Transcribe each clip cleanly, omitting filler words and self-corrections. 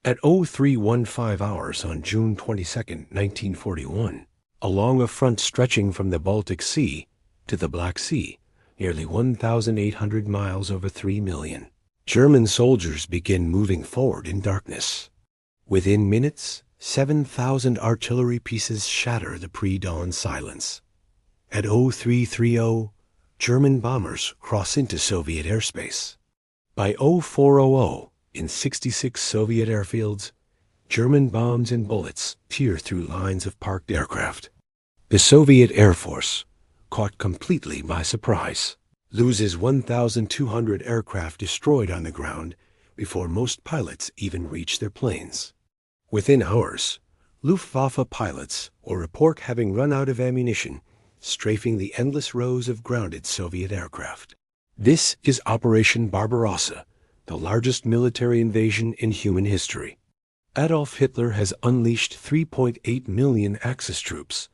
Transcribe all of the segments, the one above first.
At 0315 hours on June 22, 1941, along a front stretching from the Baltic Sea to the Black Sea, nearly 1,800 miles over 3 million, German soldiers begin moving forward in darkness. Within minutes, 7,000 artillery pieces shatter the pre-dawn silence. At 0330, German bombers cross into Soviet airspace. By 0400, in 66 Soviet airfields, German bombs and bullets tear through lines of parked aircraft. The Soviet Air Force, caught completely by surprise, loses 1,200 aircraft destroyed on the ground before most pilots even reach their planes. Within hours, Luftwaffe pilots will report having run out of ammunition, strafing the endless rows of grounded Soviet aircraft. This is Operation Barbarossa, the largest military invasion in human history. Adolf Hitler has unleashed 3.8 million Axis troops,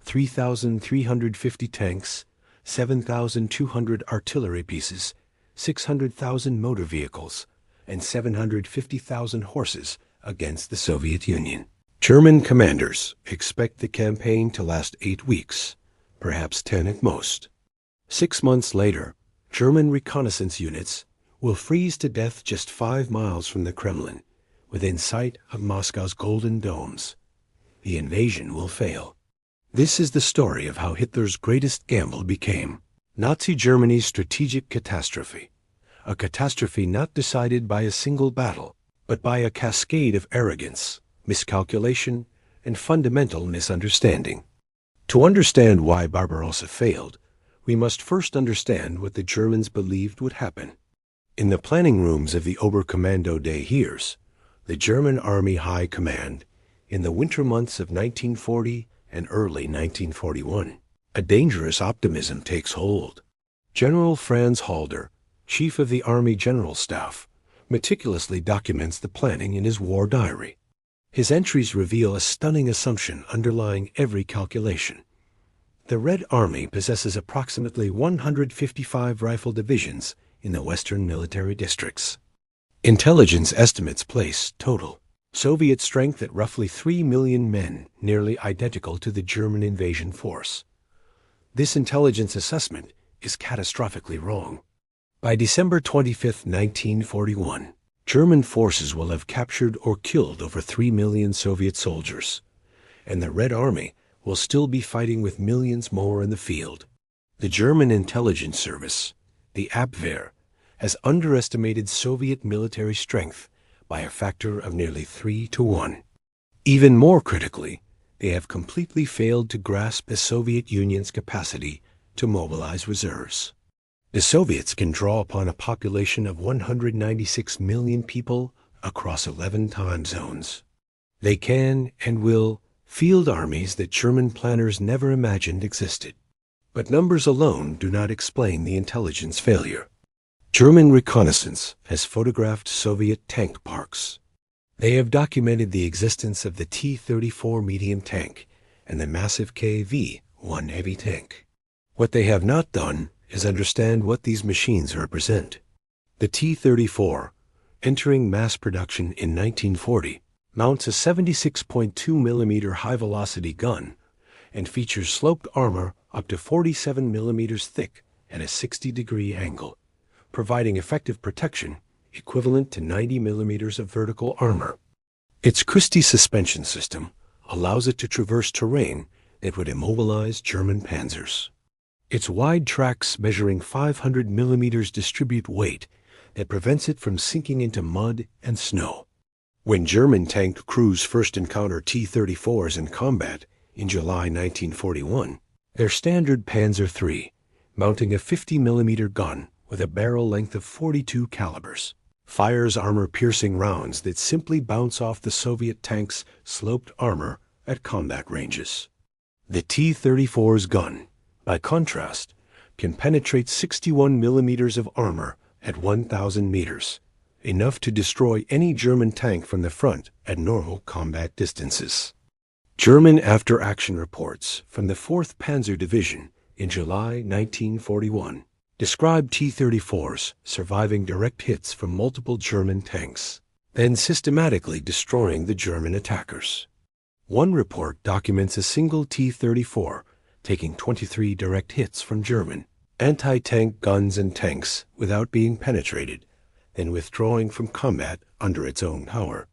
3,350 tanks, 7,200 artillery pieces, 600,000 motor vehicles, and 750,000 horses against the Soviet Union. German commanders expect the campaign to last 8 weeks, perhaps 10 at most. 6 months later, German reconnaissance units will freeze to death just 5 miles from the Kremlin, within sight of Moscow's golden domes. The invasion will fail. This is the story of how Hitler's greatest gamble became Nazi Germany's strategic catastrophe, a catastrophe not decided by a single battle, but by a cascade of arrogance, miscalculation, and fundamental misunderstanding. To understand why Barbarossa failed, we must first understand what the Germans believed would happen. In the planning rooms of the Oberkommando des Heers, the German Army High Command, in the winter months of 1940 and early 1941, a dangerous optimism takes hold. General Franz Halder, chief of the Army General Staff, meticulously documents the planning in his war diary. His entries reveal a stunning assumption underlying every calculation. The Red Army possesses approximately 155 rifle divisions in the western military districts. Intelligence estimates place total Soviet strength at roughly 3 million men, nearly identical to the German invasion force. This intelligence assessment is catastrophically wrong. By December 25, 1941, German forces will have captured or killed over 3 million Soviet soldiers, and the Red Army will still be fighting with millions more in the field. The German intelligence service, the Abwehr, has underestimated Soviet military strength by a factor of nearly 3 to 1. Even more critically, they have completely failed to grasp the Soviet Union's capacity to mobilize reserves. The Soviets can draw upon a population of 196 million people across 11 time zones. They can and will field armies that German planners never imagined existed. But numbers alone do not explain the intelligence failure. German reconnaissance has photographed Soviet tank parks. They have documented the existence of the T-34 medium tank and the massive KV-1 heavy tank. What they have not done is understand what these machines represent. The T-34, entering mass production in 1940, mounts a 76.2 millimeter high-velocity gun and features sloped armor up to 47 millimeters thick at a 60-degree angle, providing effective protection equivalent to 90 millimeters of vertical armor. Its Christie suspension system allows it to traverse terrain that would immobilize German panzers. Its wide tracks measuring 500 millimeters distribute weight that prevents it from sinking into mud and snow. When German tank crews first encounter T-34s in combat in July 1941, their standard Panzer III, mounting a 50 millimeter gun with a barrel length of 42 calibers, fires armor-piercing rounds that simply bounce off the Soviet tank's sloped armor at combat ranges. The T-34's gun, by contrast, can penetrate 61 millimeters of armor at 1,000 meters, enough to destroy any German tank from the front at normal combat distances. German after-action reports from the 4th Panzer Division in July 1941 described T-34s surviving direct hits from multiple German tanks. then systematically destroying the German attackers. One report documents a single T-34 taking 23 direct hits from German anti-tank guns and tanks without being penetrated, then withdrawing from combat under its own power.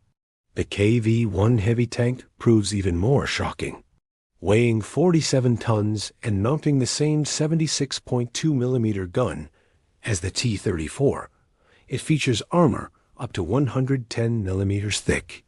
The KV-1 heavy tank proves even more shocking. Weighing 47 tons and mounting the same 76.2 millimeter gun as the T-34, it features armor up to 110 millimeters thick.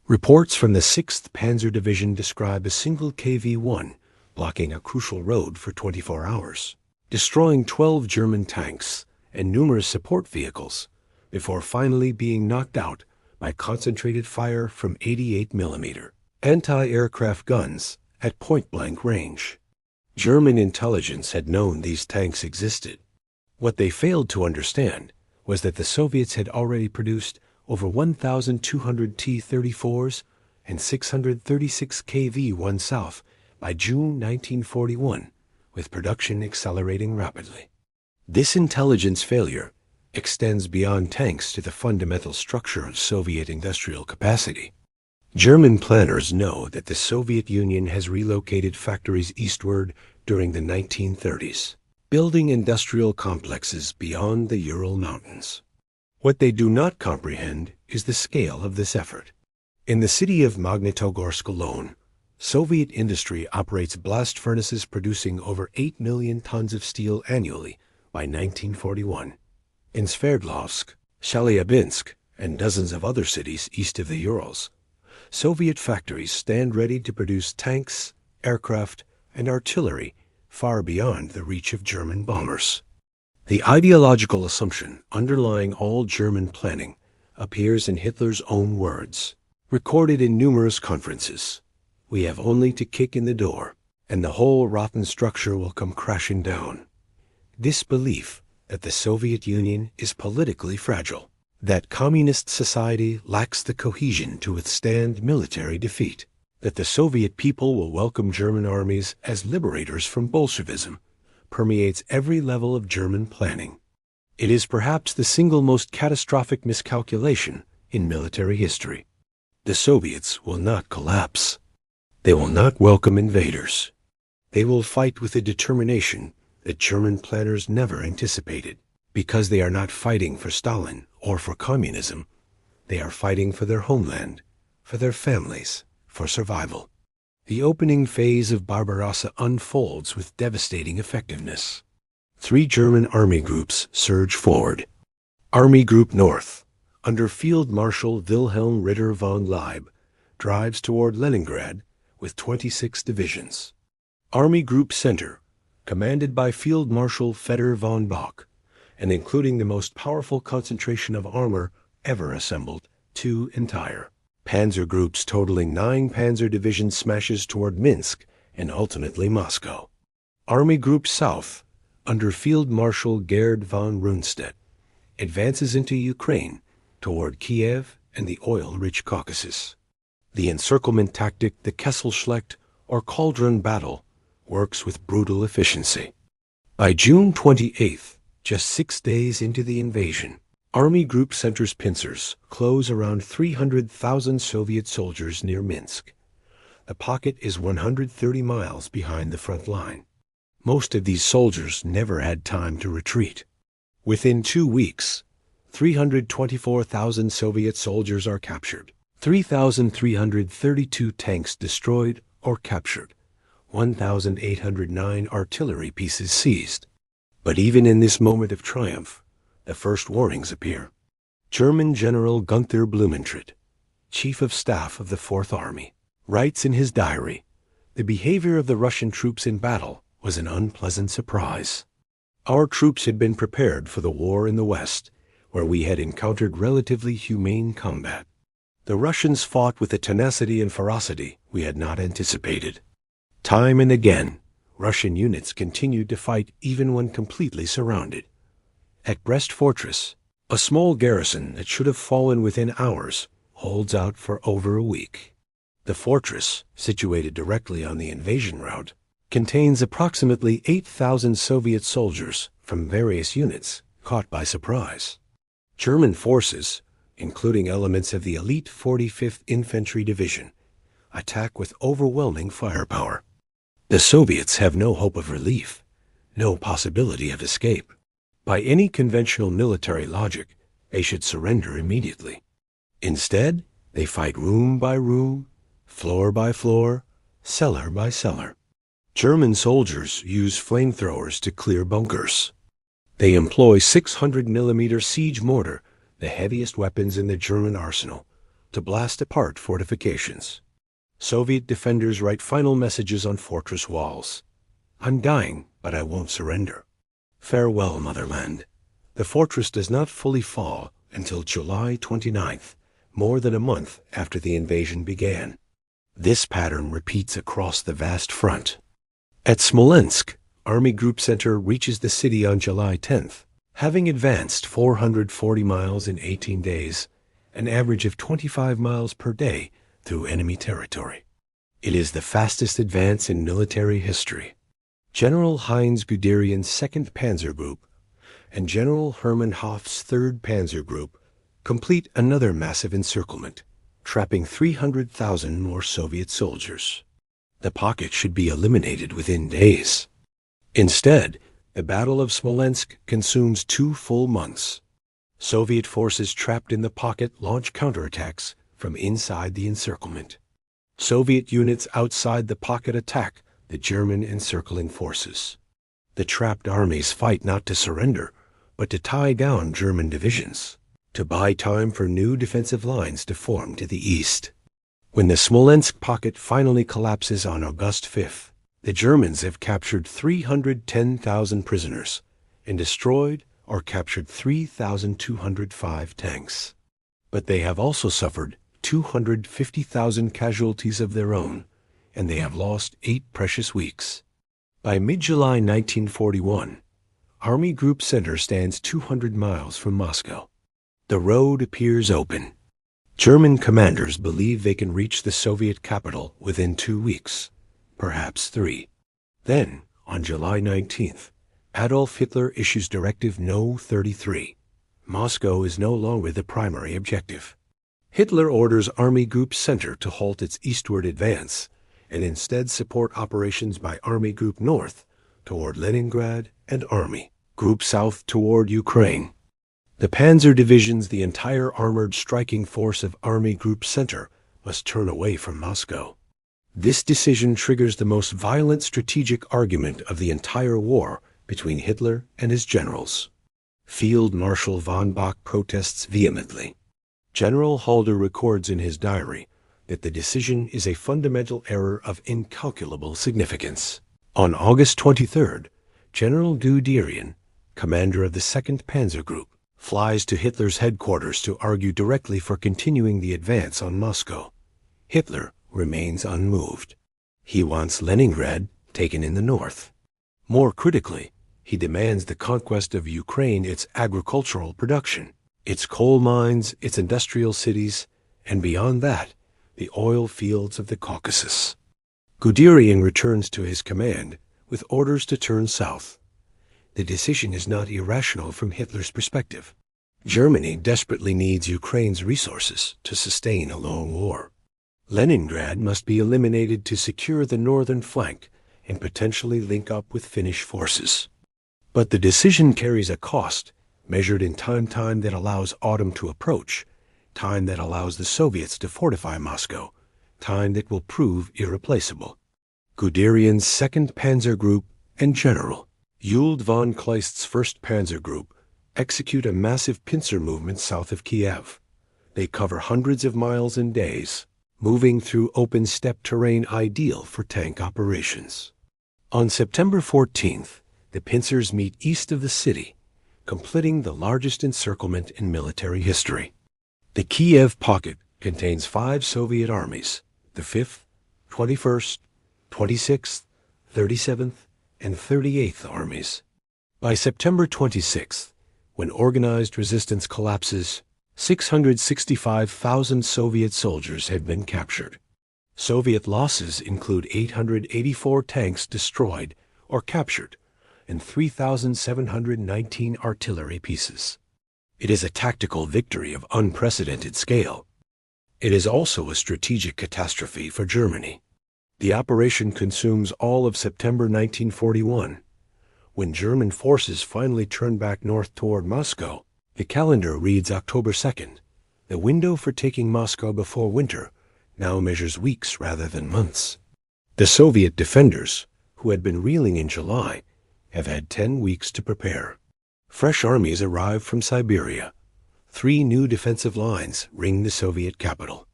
Reports from the 6th Panzer Division describe a single KV-1 blocking a crucial road for 24 hours, destroying 12 German tanks and numerous support vehicles before finally being knocked out by concentrated fire from 88 millimeter anti-aircraft guns at point-blank range. German intelligence had known these tanks existed. What they failed to understand was that the Soviets had already produced over 1,200 T-34s and 636 KV-1 South by June 1941, with production accelerating rapidly. This intelligence failure extends beyond tanks to the fundamental structure of Soviet industrial capacity. German planners know that the Soviet Union has relocated factories eastward during the 1930s, building industrial complexes beyond the Ural Mountains. What they do not comprehend is the scale of this effort. In the city of Magnitogorsk alone, Soviet industry operates blast furnaces producing over 8 million tons of steel annually by 1941. In Sverdlovsk, Chelyabinsk, and dozens of other cities east of the Urals, Soviet factories stand ready to produce tanks, aircraft, and artillery far beyond the reach of German bombers. The ideological assumption underlying all German planning appears in Hitler's own words, recorded in numerous conferences. We have only to kick in the door, and the whole rotten structure will come crashing down. This belief that the Soviet Union is politically fragile, that communist society lacks the cohesion to withstand military defeat, that the Soviet people will welcome German armies as liberators from Bolshevism, permeates every level of German planning. It is perhaps the single most catastrophic miscalculation in military history. The Soviets will not collapse. They will not welcome invaders. They will fight with a determination that German planners never anticipated, because they are not fighting for Stalin or for communism. They are fighting for their homeland, for their families, for survival. The opening phase of Barbarossa unfolds with devastating effectiveness. 3 German army groups surge forward. Army Group North, under Field Marshal Wilhelm Ritter von Leib, drives toward Leningrad with 26 divisions. Army Group Center, commanded by Field Marshal Fedor von Bock, and including the most powerful concentration of armor ever assembled, 2 entire panzer groups totaling 9 panzer divisions smashes toward Minsk and ultimately Moscow. Army Group South, under Field Marshal Gerd von Rundstedt, advances into Ukraine toward Kiev and the oil-rich Caucasus. The encirclement tactic, the Kesselschlacht or Cauldron Battle, works with brutal efficiency. By June 28th, just 6 days into the invasion, Army Group Center's pincers close around 300,000 Soviet soldiers near Minsk. The pocket is 130 miles behind the front line. Most of these soldiers never had time to retreat. Within 2 weeks, 324,000 Soviet soldiers are captured, 3,332 tanks destroyed or captured, 1,809 artillery pieces seized. But even in this moment of triumph, the first warnings appear. German General Gunther Blumentritt, Chief of Staff of the Fourth Army, writes in his diary, "The behavior of the Russian troops in battle was an unpleasant surprise. Our troops had been prepared for the war in the West, where we had encountered relatively humane combat. The Russians fought with a tenacity and ferocity we had not anticipated. Time and again, Russian units continued to fight even when completely surrounded. At Brest Fortress, a small garrison that should have fallen within hours holds out for over a week. The fortress, situated directly on the invasion route, contains approximately 8,000 Soviet soldiers from various units caught by surprise. German forces, including elements of the elite 45th Infantry Division, attack with overwhelming firepower. The Soviets have no hope of relief, no possibility of escape. By any conventional military logic, they should surrender immediately. Instead, they fight room by room, floor by floor, cellar by cellar. German soldiers use flamethrowers to clear bunkers. They employ 600mm siege mortar, the heaviest weapons in the German arsenal, to blast apart fortifications. Soviet defenders write final messages on fortress walls. "I'm dying, but I won't surrender. Farewell, motherland." The fortress does not fully fall until July 29th, more than a month after the invasion began. This pattern repeats across the vast front. At Smolensk, Army Group Center reaches the city on July 10th, having advanced 440 miles in 18 days, an average of 25 miles per day through enemy territory. It is the fastest advance in military history. General Heinz Guderian's 2nd Panzer Group and General Hermann Hoff's 3rd Panzer Group complete another massive encirclement, trapping 300,000 more Soviet soldiers. The pocket should be eliminated within days. Instead, the Battle of Smolensk consumes 2 full months. Soviet forces trapped in the pocket launch counterattacks from inside the encirclement. Soviet units outside the pocket attack the German encircling forces. The trapped armies fight not to surrender, but to tie down German divisions, to buy time for new defensive lines to form to the east. When the Smolensk pocket finally collapses on August 5th, the Germans have captured 310,000 prisoners and destroyed or captured 3,205 tanks. But they have also suffered 250,000 casualties of their own, and they have lost 8 precious weeks. By mid-July 1941, Army Group Center stands 200 miles from Moscow. The road appears open. German commanders believe they can reach the Soviet capital within 2 weeks, perhaps 3. Then, on July 19th, Adolf Hitler issues Directive No. 33. Moscow is no longer the primary objective. Hitler orders Army Group Center to halt its eastward advance and instead support operations by Army Group North toward Leningrad and Army Group South toward Ukraine. The panzer divisions, the entire armored striking force of Army Group Center, must turn away from Moscow. This decision triggers the most violent strategic argument of the entire war between Hitler and his generals. Field Marshal von Bock protests vehemently. General Halder records in his diary that the decision is a fundamental error of incalculable significance. On August 23rd, General Guderian, commander of the 2nd Panzer Group, flies to Hitler's headquarters to argue directly for continuing the advance on Moscow. Hitler remains unmoved. He wants Leningrad taken in the north. More critically, he demands the conquest of Ukraine, its agricultural production, its coal mines, its industrial cities, and beyond that, the oil fields of the Caucasus. Guderian returns to his command with orders to turn south. The decision is not irrational from Hitler's perspective. Germany desperately needs Ukraine's resources to sustain a long war. Leningrad must be eliminated to secure the northern flank and potentially link up with Finnish forces. But the decision carries a cost, measured in time that allows autumn to approach, time that allows the Soviets to fortify Moscow, time that will prove irreplaceable. Guderian's 2nd Panzer Group and General Ewald von Kleist's 1st Panzer Group execute a massive pincer movement south of Kiev. They cover hundreds of miles in days, moving through open steppe terrain ideal for tank operations. On September 14th, the pincers meet east of the city, completing the largest encirclement in military history. The Kiev pocket contains 5 Soviet armies, the 5th, 21st, 26th, 37th, and 38th Armies. By September 26th, when organized resistance collapses, 665,000 Soviet soldiers had been captured. Soviet losses include 884 tanks destroyed or captured and 3,719 artillery pieces. It is a tactical victory of unprecedented scale. It is also a strategic catastrophe for Germany. The operation consumes all of September 1941. When German forces finally turned back north toward Moscow, the calendar reads October 2nd. The window for taking Moscow before winter now measures weeks rather than months. The Soviet defenders, who had been reeling in July, have had 10 weeks to prepare. Fresh armies arrive from Siberia. 3 new defensive lines ring the Soviet capital.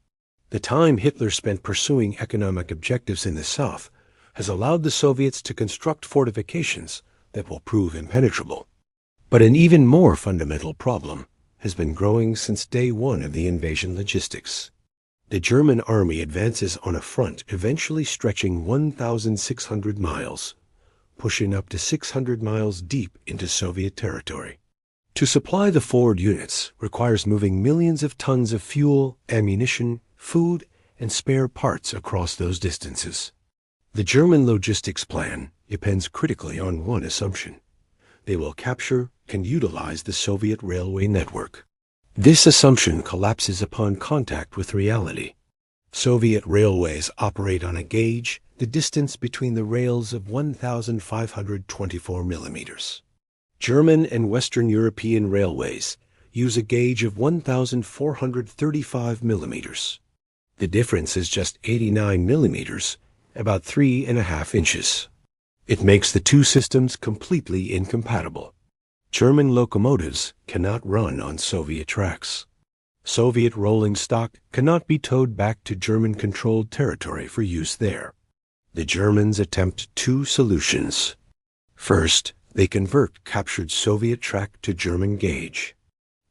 The time Hitler spent pursuing economic objectives in the south has allowed the Soviets to construct fortifications that will prove impenetrable. But an even more fundamental problem has been growing since day one of the invasion logistics. The German army advances on a front eventually stretching 1,600 miles, pushing up to 600 miles deep into Soviet territory. To supply the forward units requires moving millions of tons of fuel, ammunition, food, and spare parts across those distances. The German logistics plan depends critically on one assumption: they will capture and utilize the Soviet railway network. This assumption collapses upon contact with reality. Soviet railways operate on a gauge, the distance between the rails of 1,524 millimeters. German and Western European railways use a gauge of 1,435 millimeters. The difference is just 89 millimeters, about 3.5 inches. It makes the two systems completely incompatible. German locomotives cannot run on Soviet tracks. Soviet rolling stock cannot be towed back to German-controlled territory for use there. The Germans attempt 2 solutions. First, they convert captured Soviet track to German gauge.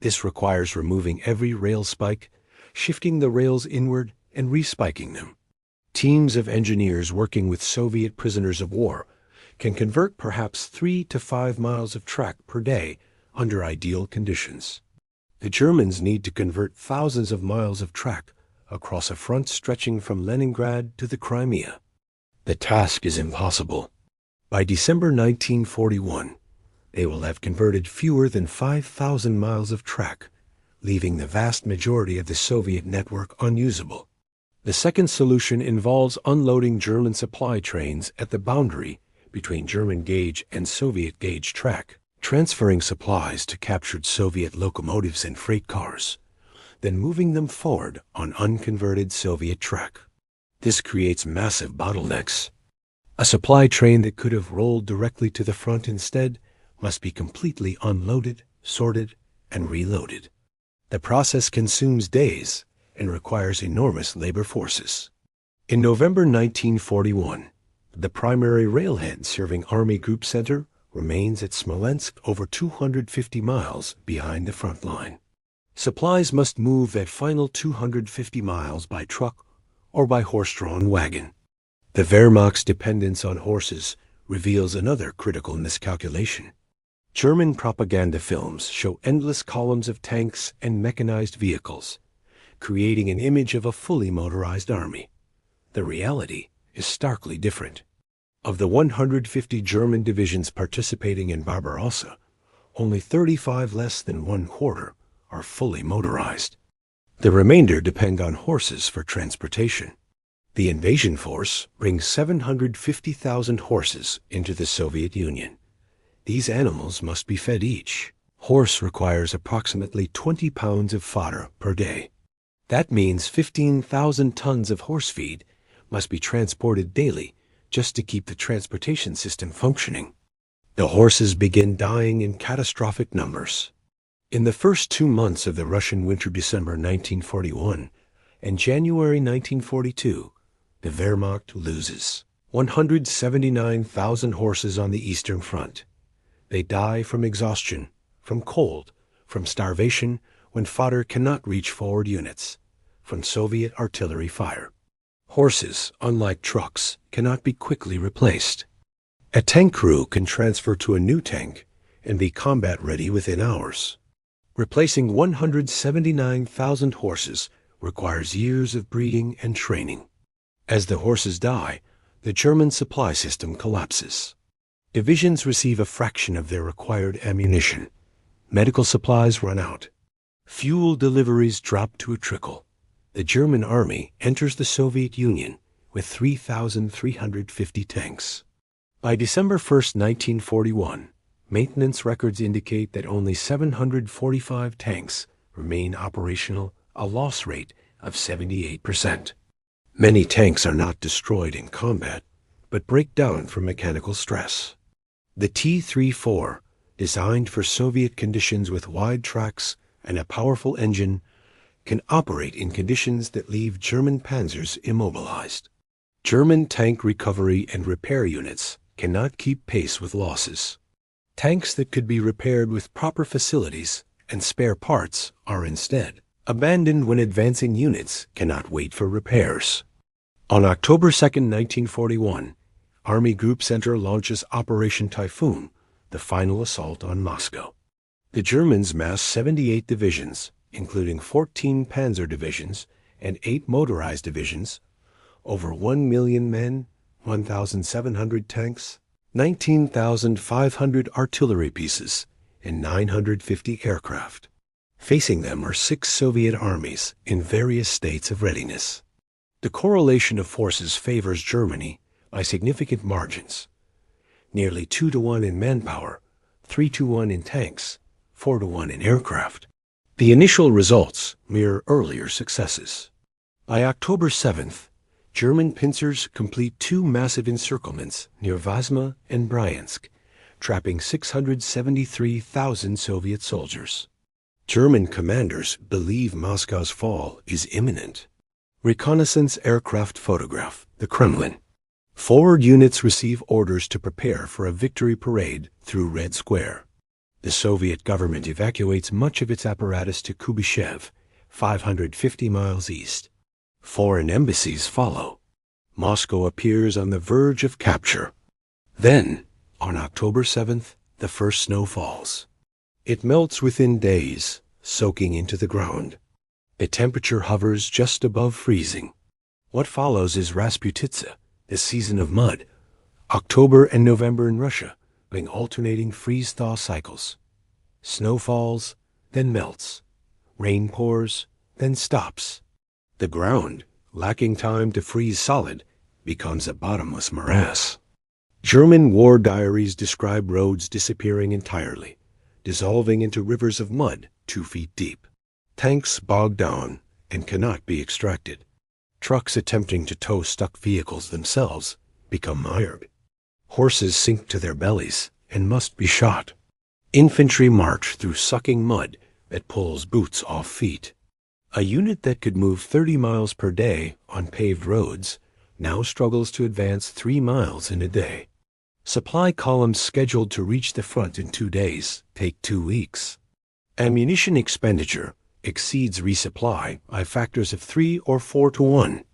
This requires removing every rail spike, shifting the rails inward, and respiking them. Teams of engineers working with Soviet prisoners of war can convert perhaps 3 to 5 miles of track per day under ideal conditions. The Germans need to convert thousands of miles of track across a front stretching from Leningrad to the Crimea. The task is impossible. By December 1941, they will have converted fewer than 5,000 miles of track, leaving the vast majority of the Soviet network unusable. The second solution involves unloading German supply trains at the boundary between German gauge and Soviet gauge track, transferring supplies to captured Soviet locomotives and freight cars, then moving them forward on unconverted Soviet track. This creates massive bottlenecks. A supply train that could have rolled directly to the front instead must be completely unloaded, sorted, and reloaded. The process consumes days and requires enormous labor forces. In November 1941, the primary railhead serving Army Group Center remains at Smolensk, over 250 miles behind the front line. Supplies must move that final 250 miles by truck or by horse-drawn wagon. The Wehrmacht's dependence on horses reveals another critical miscalculation. German propaganda films show endless columns of tanks and mechanized vehicles, creating an image of a fully motorized army. The reality is starkly different. Of the 150 German divisions participating in Barbarossa, only 35, less than 1/4, are fully motorized. The remainder depend on horses for transportation. The invasion force brings 750,000 horses into the Soviet Union. These animals must be fed each. Horse requires approximately 20 pounds of fodder per day. That means 15,000 tons of horse feed must be transported daily just to keep the transportation system functioning. The horses begin dying in catastrophic numbers. In the first 2 months of the Russian winter, December 1941 and January 1942, the Wehrmacht loses 179,000 horses on the Eastern Front. They die from exhaustion, from cold, from starvation when fodder cannot reach forward units, from Soviet artillery fire. Horses, unlike trucks, cannot be quickly replaced. A tank crew can transfer to a new tank and be combat ready within hours. Replacing 179,000 horses requires years of breeding and training. As the horses die, the German supply system collapses. Divisions receive a fraction of their required ammunition. Medical supplies run out. Fuel deliveries drop to a trickle. The German army enters the Soviet Union with 3,350 tanks. By December 1, 1941, maintenance records indicate that only 745 tanks remain operational, a loss rate of 78%. Many tanks are not destroyed in combat, but break down from mechanical stress. The T-34, designed for Soviet conditions with wide tracks and a powerful engine, can operate in conditions that leave German panzers immobilized. German tank recovery and repair units cannot keep pace with losses. Tanks that could be repaired with proper facilities and spare parts are instead abandoned when advancing units cannot wait for repairs. On October 2, 1941, Army Group Center launches Operation Typhoon, the final assault on Moscow. The Germans mass 78 divisions, including 14 panzer divisions and 8 motorized divisions, over 1 million men, 1,700 tanks, 19,500 artillery pieces, and 950 aircraft. Facing them are 6 Soviet armies in various states of readiness. The correlation of forces favors Germany by significant margins. Nearly 2-to-1 in manpower, 3-to-1 in tanks, 4-to-1 in aircraft. The initial results mirror earlier successes. By October 7th, German pincers complete 2 massive encirclements near Vyazma and Bryansk, trapping 673,000 Soviet soldiers. German commanders believe Moscow's fall is imminent. Reconnaissance aircraft photograph the Kremlin. Forward units receive orders to prepare for a victory parade through Red Square. The Soviet government evacuates much of its apparatus to Kubyshev, 550 miles east. Foreign embassies follow. Moscow appears on the verge of capture. Then, on October 7th, the first snow falls. It melts within days, soaking into the ground. The temperature hovers just above freezing. What follows is Rasputitsa, the season of mud. October and November in Russia bring alternating freeze-thaw cycles. Snow falls, then melts. Rain pours, then stops. The ground, lacking time to freeze solid, becomes a bottomless morass. German war diaries describe roads disappearing entirely, dissolving into rivers of mud 2 feet deep. Tanks bog down and cannot be extracted. Trucks attempting to tow stuck vehicles themselves become mired. Horses sink to their bellies and must be shot. Infantry march through sucking mud that pulls boots off feet. A unit that could move 30 miles per day on paved roads now struggles to advance 3 miles in a day. Supply columns scheduled to reach the front in 2 days take 2 weeks. Ammunition expenditure exceeds resupply by factors of 3 or 4-to-1.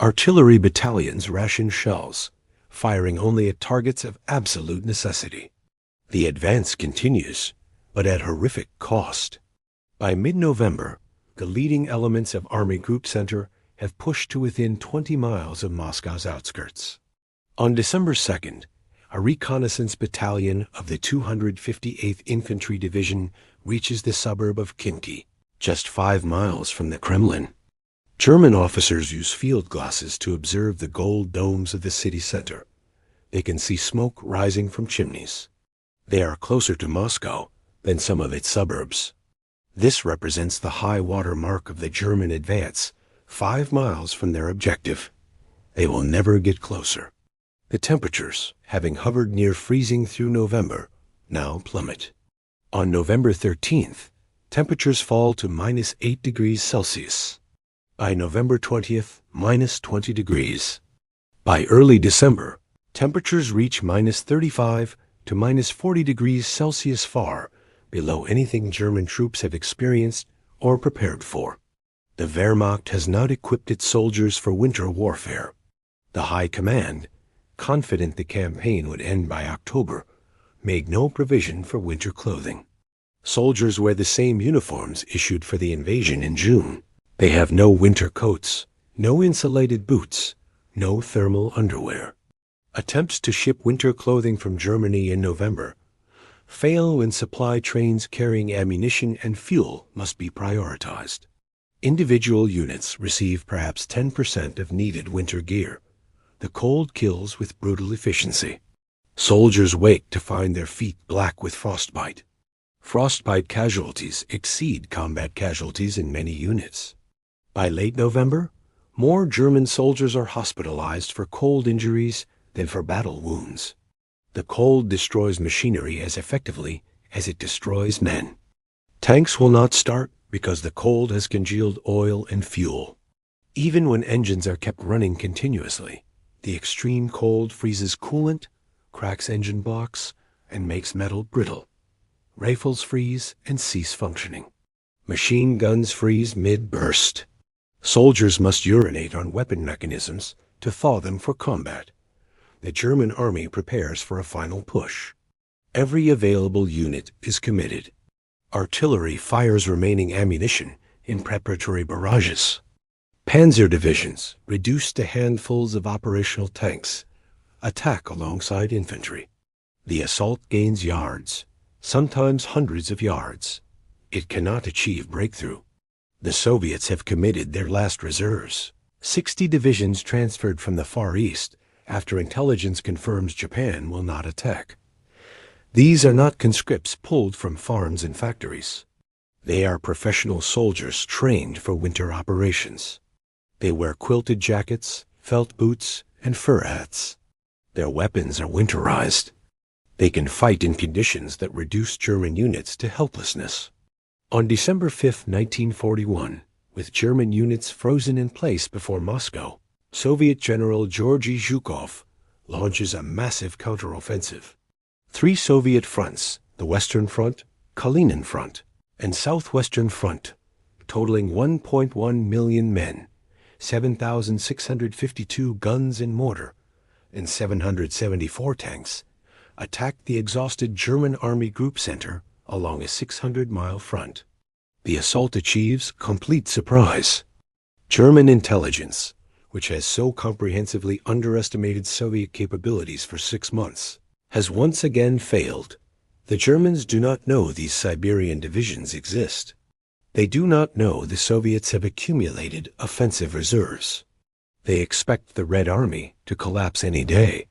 Artillery battalions ration shells, firing only at targets of absolute necessity. The advance continues, but at horrific cost. By mid-November, the leading elements of Army Group Center have pushed to within 20 miles of Moscow's outskirts. On December 2nd, a reconnaissance battalion of the 258th Infantry Division reaches the suburb of Khimki, just 5 miles from the Kremlin. German officers use field glasses to observe the gold domes of the city center. They can see smoke rising from chimneys. They are closer to Moscow than some of its suburbs. This represents the high water mark of the German advance, 5 miles from their objective. They will never get closer. The temperatures, having hovered near freezing through November, now plummet. On November 13th, temperatures fall to -8 degrees Celsius. By November 20th, -20 degrees. By early December, temperatures reach -35 to -40 degrees Celsius, far below anything German troops have experienced or prepared for. The Wehrmacht has not equipped its soldiers for winter warfare. The High Command, confident the campaign would end by October, made no provision for winter clothing. Soldiers wear the same uniforms issued for the invasion in June. They have no winter coats, no insulated boots, no thermal underwear. Attempts to ship winter clothing from Germany in November fail when supply trains carrying ammunition and fuel must be prioritized. Individual units receive perhaps 10% of needed winter gear. The cold kills with brutal efficiency. Soldiers wake to find their feet black with frostbite. Frostbite casualties exceed combat casualties in many units. By late November, more German soldiers are hospitalized for cold injuries than for battle wounds. The cold destroys machinery as effectively as it destroys men. Tanks will not start because the cold has congealed oil and fuel. Even when engines are kept running continuously, the extreme cold freezes coolant, cracks engine blocks, and makes metal brittle. Rifles freeze and cease functioning. Machine guns freeze mid-burst. Soldiers must urinate on weapon mechanisms to thaw them for combat. The German army prepares for a final push. Every available unit is committed. Artillery fires remaining ammunition in preparatory barrages. Panzer divisions, reduced to handfuls of operational tanks, attack alongside infantry. The assault gains yards, sometimes hundreds of yards. It cannot achieve breakthrough. The Soviets have committed their last reserves. 60 divisions transferred from the Far East after intelligence confirms Japan will not attack. These are not conscripts pulled from farms and factories. They are professional soldiers trained for winter operations. They wear quilted jackets, felt boots, and fur hats. Their weapons are winterized. They can fight in conditions that reduce German units to helplessness. On December 5, 1941, with German units frozen in place before Moscow, Soviet General Georgy Zhukov launches a massive counteroffensive. 3 Soviet fronts, the Western Front, Kalinin Front, and Southwestern Front, totaling 1.1 million men, 7,652 guns and mortar, and 774 tanks, attacked the exhausted German Army Group Center along a 600-mile front. The assault achieves complete surprise. German intelligence, which has so comprehensively underestimated Soviet capabilities for 6 months, has once again failed. The Germans do not know these Siberian divisions exist. They do not know the Soviets have accumulated offensive reserves. They expect the Red Army to collapse any day.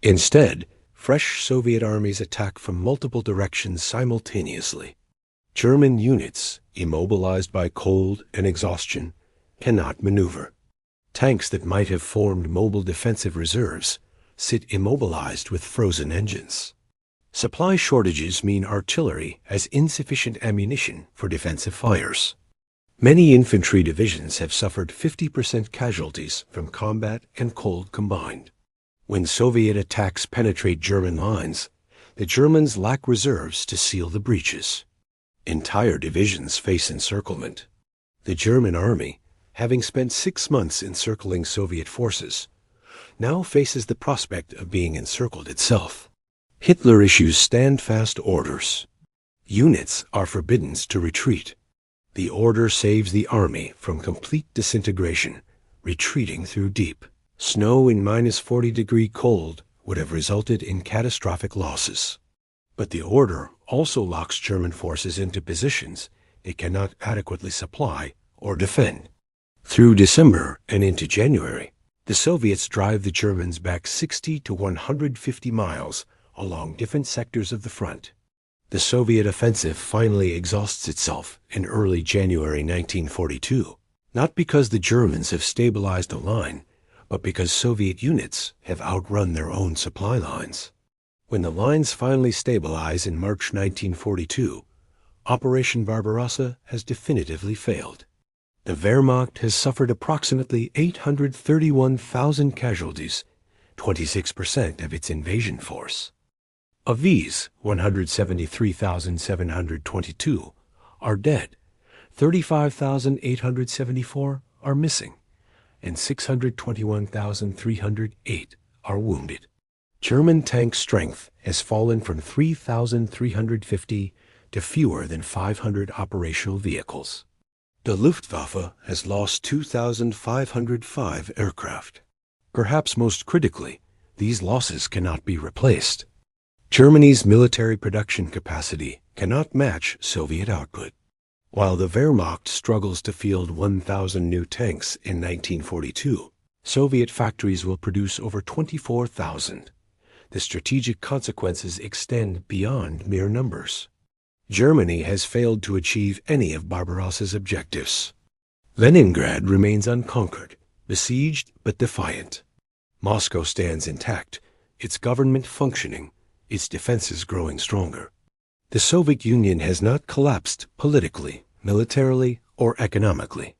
Instead, fresh Soviet armies attack from multiple directions simultaneously. German units, immobilized by cold and exhaustion, cannot maneuver. Tanks that might have formed mobile defensive reserves sit immobilized with frozen engines. Supply shortages mean artillery has insufficient ammunition for defensive fires. Many infantry divisions have suffered 50% casualties from combat and cold combined. When Soviet attacks penetrate German lines, the Germans lack reserves to seal the breaches. Entire divisions face encirclement. The German army, having spent 6 months encircling Soviet forces, now faces the prospect of being encircled itself. Hitler issues stand-fast orders. Units are forbidden to retreat. The order saves the army from complete disintegration, retreating through deep snow in -40-degree cold would have resulted in catastrophic losses. But the order also locks German forces into positions they cannot adequately supply or defend. Through December and into January, the Soviets drive the Germans back 60 to 150 miles along different sectors of the front. The Soviet offensive finally exhausts itself in early January 1942, not because the Germans have stabilized a line, but because Soviet units have outrun their own supply lines. When the lines finally stabilize in March 1942, Operation Barbarossa has definitively failed. The Wehrmacht has suffered approximately 831,000 casualties, 26% of its invasion force. Of these, 173,722 are dead, 35,874 are missing, and 621,308 are wounded. German tank strength has fallen from 3,350 to fewer than 500 operational vehicles. The Luftwaffe has lost 2,505 aircraft. Perhaps most critically, these losses cannot be replaced. Germany's military production capacity cannot match Soviet output. While the Wehrmacht struggles to field 1,000 new tanks in 1942, Soviet factories will produce over 24,000. The strategic consequences extend beyond mere numbers. Germany has failed to achieve any of Barbarossa's objectives. Leningrad remains unconquered, besieged but defiant. Moscow stands intact, its government functioning, its defenses growing stronger. The Soviet Union has not collapsed politically, militarily, or economically.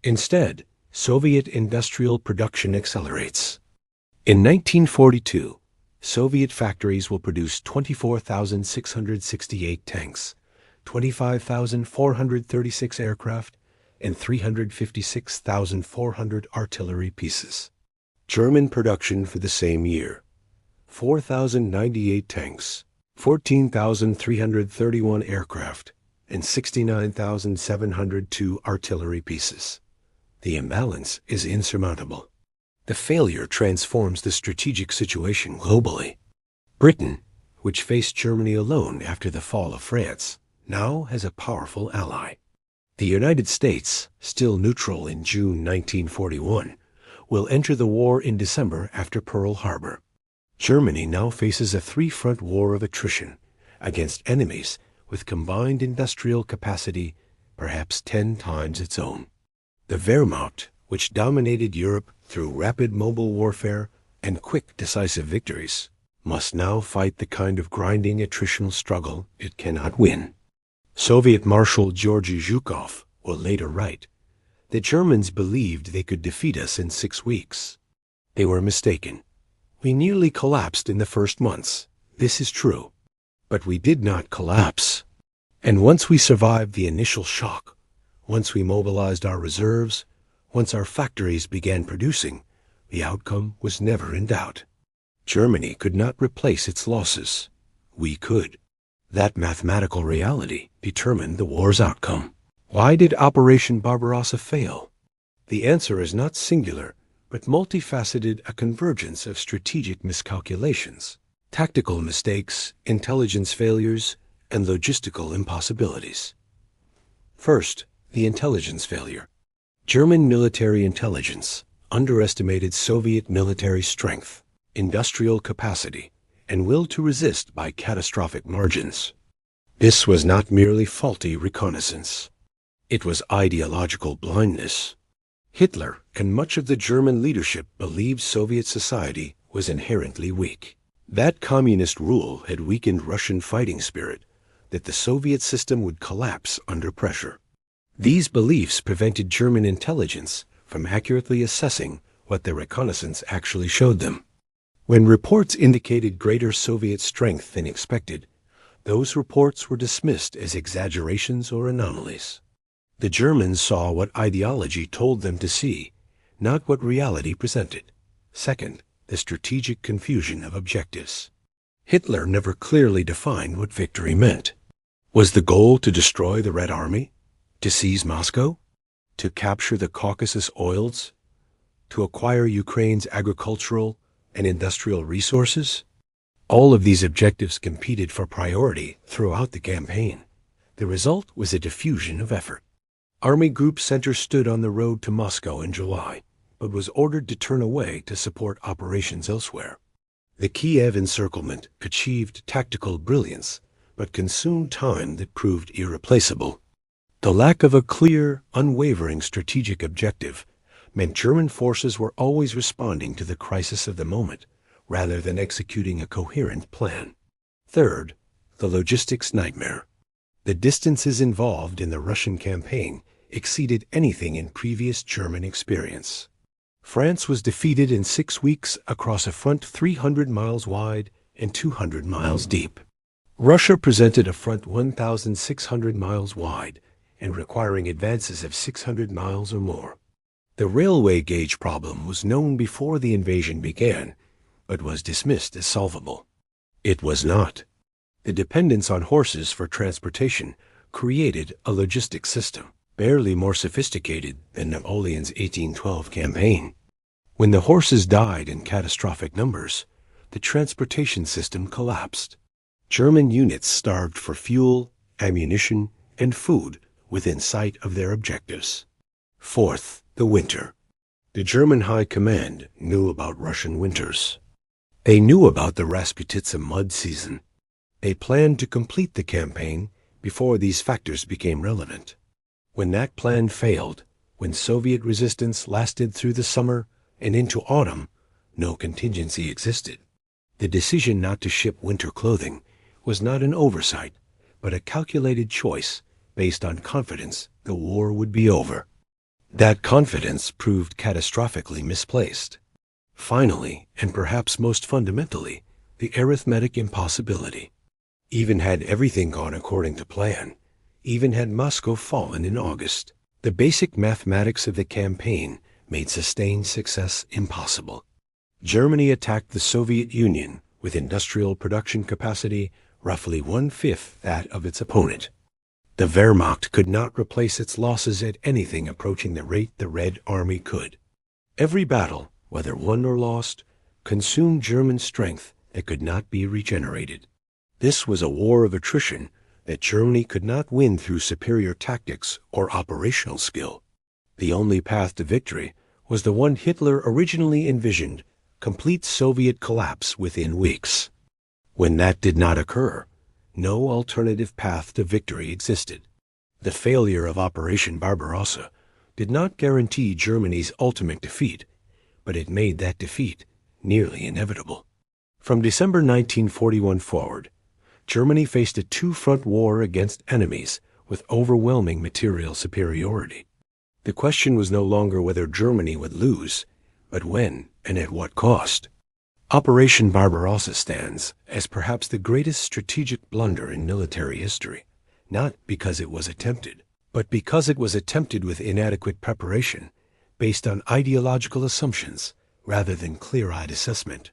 Instead, Soviet industrial production accelerates. In 1942, Soviet factories will produce 24,668 tanks, 25,436 aircraft, and 356,400 artillery pieces. German production for the same year: 4,098 tanks, 14,331 aircraft, and 69,702 artillery pieces. The imbalance is insurmountable. The failure transforms the strategic situation globally. Britain, which faced Germany alone after the fall of France, now has a powerful ally. The United States, still neutral in June 1941, will enter the war in December after Pearl Harbor. Germany now faces a three-front war of attrition against enemies with combined industrial capacity perhaps 10 times its own. The Wehrmacht, which dominated Europe through rapid mobile warfare and quick decisive victories, must now fight the kind of grinding attritional struggle it cannot win. Soviet Marshal Georgy Zhukov will later write, "The Germans believed they could defeat us in 6 weeks. They were mistaken. We nearly collapsed in the first months. This is true. But we did not collapse. And once we survived the initial shock, once we mobilized our reserves, once our factories began producing, the outcome was never in doubt. Germany could not replace its losses. We could. That mathematical reality determined the war's outcome." Why did Operation Barbarossa fail? The answer is not singular, but multifaceted, a convergence of strategic miscalculations, tactical mistakes, intelligence failures, and logistical impossibilities. First, the intelligence failure. German military intelligence underestimated Soviet military strength, industrial capacity, and will to resist by catastrophic margins. This was not merely faulty reconnaissance. It was ideological blindness. Hitler and much of the German leadership believed Soviet society was inherently weak. That communist rule had weakened Russian fighting spirit, that the Soviet system would collapse under pressure. These beliefs prevented German intelligence from accurately assessing what the reconnaissance actually showed them. When reports indicated greater Soviet strength than expected, those reports were dismissed as exaggerations or anomalies. The Germans saw what ideology told them to see, not what reality presented. Second, the strategic confusion of objectives. Hitler never clearly defined what victory meant. Was the goal to destroy the Red Army? To seize Moscow? To capture the Caucasus oils? To acquire Ukraine's agricultural and industrial resources? All of these objectives competed for priority throughout the campaign. The result was a diffusion of effort. Army Group Center stood on the road to Moscow in July, but was ordered to turn away to support operations elsewhere. The Kiev encirclement achieved tactical brilliance, but consumed time that proved irreplaceable. The lack of a clear, unwavering strategic objective meant German forces were always responding to the crisis of the moment, rather than executing a coherent plan. Third, the logistics nightmare. The distances involved in the Russian campaign exceeded anything in previous German experience. France was defeated in 6 weeks across a front 300 miles wide and 200 miles deep. Russia presented a front 1,600 miles wide and requiring advances of 600 miles or more. The railway gauge problem was known before the invasion began, but was dismissed as solvable. It was not. The dependence on horses for transportation created a logistics system, barely more sophisticated than Napoleon's 1812 campaign. When the horses died in catastrophic numbers, the transportation system collapsed. German units starved for fuel, ammunition, and food within sight of their objectives. Fourth, the winter. The German High Command knew about Russian winters. They knew about the Rasputitsa mud season. They planned to complete the campaign before these factors became relevant. When that plan failed, when Soviet resistance lasted through the summer and into autumn, no contingency existed. The decision not to ship winter clothing was not an oversight, but a calculated choice based on confidence the war would be over. That confidence proved catastrophically misplaced. Finally, and perhaps most fundamentally, the arithmetic impossibility. Even had everything gone according to plan, even had Moscow fallen in August, the basic mathematics of the campaign made sustained success impossible. Germany attacked the Soviet Union with industrial production capacity roughly 1/5 that of its opponent. The Wehrmacht could not replace its losses at anything approaching the rate the Red Army could. Every battle, whether won or lost, consumed German strength that could not be regenerated. This was a war of attrition that Germany could not win through superior tactics or operational skill. The only path to victory was the one Hitler originally envisioned: complete Soviet collapse within weeks. When that did not occur, no alternative path to victory existed. The failure of Operation Barbarossa did not guarantee Germany's ultimate defeat, but it made that defeat nearly inevitable. From December 1941 forward, Germany faced a two-front war against enemies with overwhelming material superiority. The question was no longer whether Germany would lose, but when and at what cost. Operation Barbarossa stands as perhaps the greatest strategic blunder in military history, not because it was attempted, but because it was attempted with inadequate preparation, based on ideological assumptions rather than clear-eyed assessment.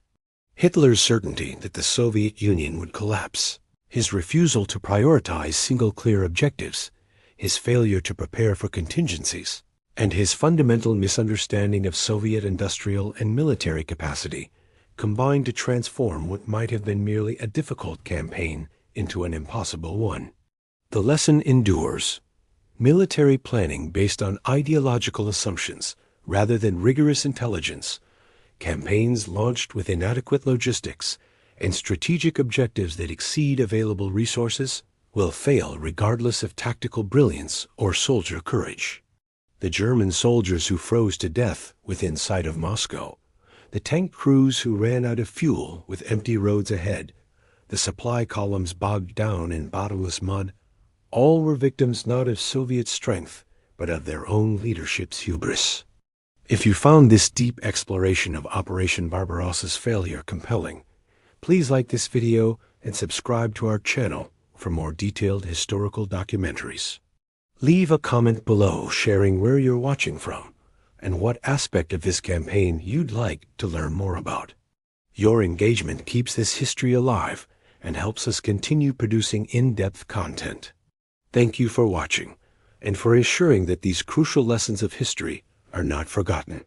Hitler's certainty that the Soviet Union would collapse, his refusal to prioritize single clear objectives, his failure to prepare for contingencies, and his fundamental misunderstanding of Soviet industrial and military capacity combined to transform what might have been merely a difficult campaign into an impossible one. The lesson endures. Military planning based on ideological assumptions rather than rigorous intelligence, campaigns launched with inadequate logistics, and strategic objectives that exceed available resources will fail regardless of tactical brilliance or soldier courage. The German soldiers who froze to death within sight of Moscow, the tank crews who ran out of fuel with empty roads ahead, the supply columns bogged down in bottomless mud, all were victims not of Soviet strength, but of their own leadership's hubris. If you found this deep exploration of Operation Barbarossa's failure compelling, please like this video and subscribe to our channel for more detailed historical documentaries. Leave a comment below sharing where you're watching from and what aspect of this campaign you'd like to learn more about. Your engagement keeps this history alive and helps us continue producing in-depth content. Thank you for watching and for ensuring that these crucial lessons of history are not forgotten.